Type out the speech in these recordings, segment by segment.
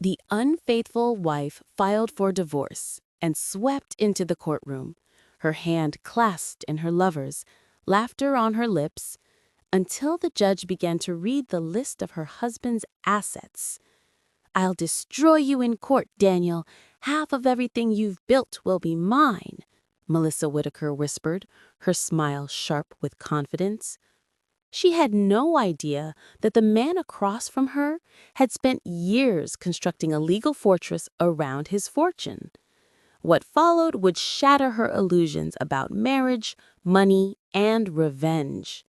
The unfaithful wife filed for divorce and swept into the courtroom, her hand clasped in her lover's, laughter on her lips, until the judge began to read the list of her husband's assets. "I'll destroy you in court, Daniel. Half of everything you've built will be mine," Melissa Whitaker whispered, her smile sharp with confidence. She had no idea that the man across from her had spent years constructing a legal fortress around his fortune. What followed would shatter her illusions about marriage, money, and revenge.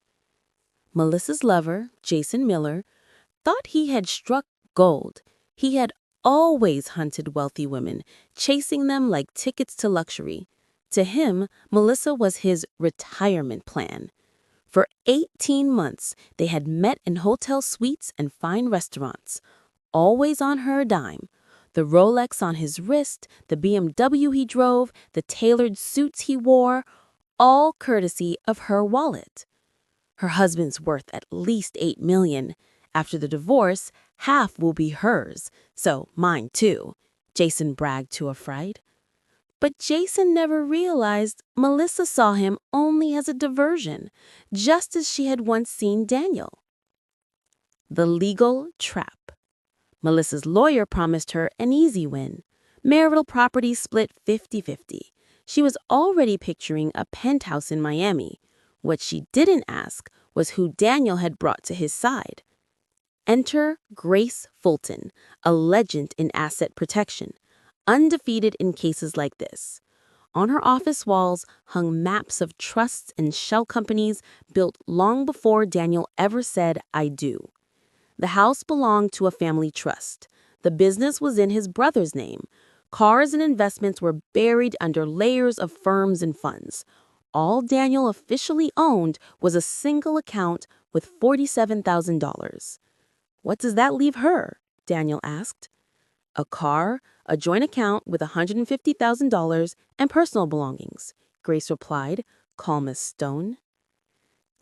Melissa's lover, Jason Miller, thought he had struck gold. He had always hunted wealthy women, chasing them like tickets to luxury. To him, Melissa was his retirement plan. For 18 months, they had met in hotel suites and fine restaurants, always on her dime. The Rolex on his wrist, the BMW he drove, the tailored suits he wore, all courtesy of her wallet. Her husband's worth at least $8 million. After the divorce, half will be hers, so mine too, Jason bragged to a fright. But Jason never realized Melissa saw him only as a diversion, just as she had once seen Daniel. The legal trap. Melissa's lawyer promised her an easy win. Marital property split 50-50. She was already picturing a penthouse in Miami. What she didn't ask was who Daniel had brought to his side. Enter Grace Fulton, a legend in asset protection, undefeated in cases like this. On her office walls hung maps of trusts and shell companies built long before Daniel ever said, "I do." The house belonged to a family trust. The business was in his brother's name. Cars and investments were buried under layers of firms and funds. All Daniel officially owned was a single account with $47,000. "What does that leave her?" Daniel asked. "A car, a joint account with $150,000, and personal belongings," Grace replied, calm as stone.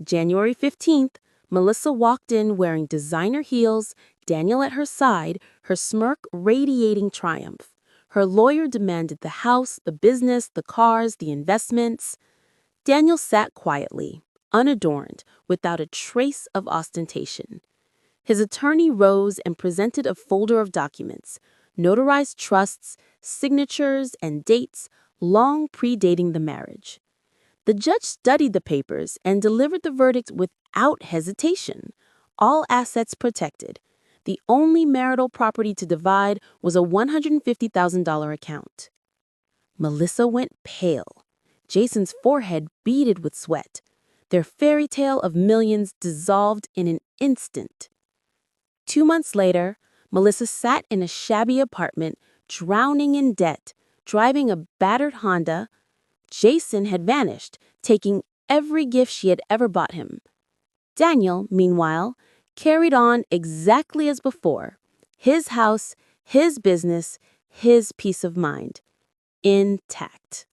January 15th, Melissa walked in wearing designer heels, Daniel at her side, her smirk radiating triumph. Her lawyer demanded the house, the business, the cars, the investments. Daniel sat quietly, unadorned, without a trace of ostentation. His attorney rose and presented a folder of documents, notarized trusts, signatures, and dates long predating the marriage. The judge studied the papers and delivered the verdict without hesitation. All assets protected. The only marital property to divide was a $150,000 account. Melissa went pale. Jason's forehead beaded with sweat. Their fairy tale of millions dissolved in an instant. 2 months later, Melissa sat in a shabby apartment, drowning in debt, driving a battered Honda. Jason had vanished, taking every gift she had ever bought him. Daniel, meanwhile, carried on exactly as before. His house, his business, his peace of mind. Intact.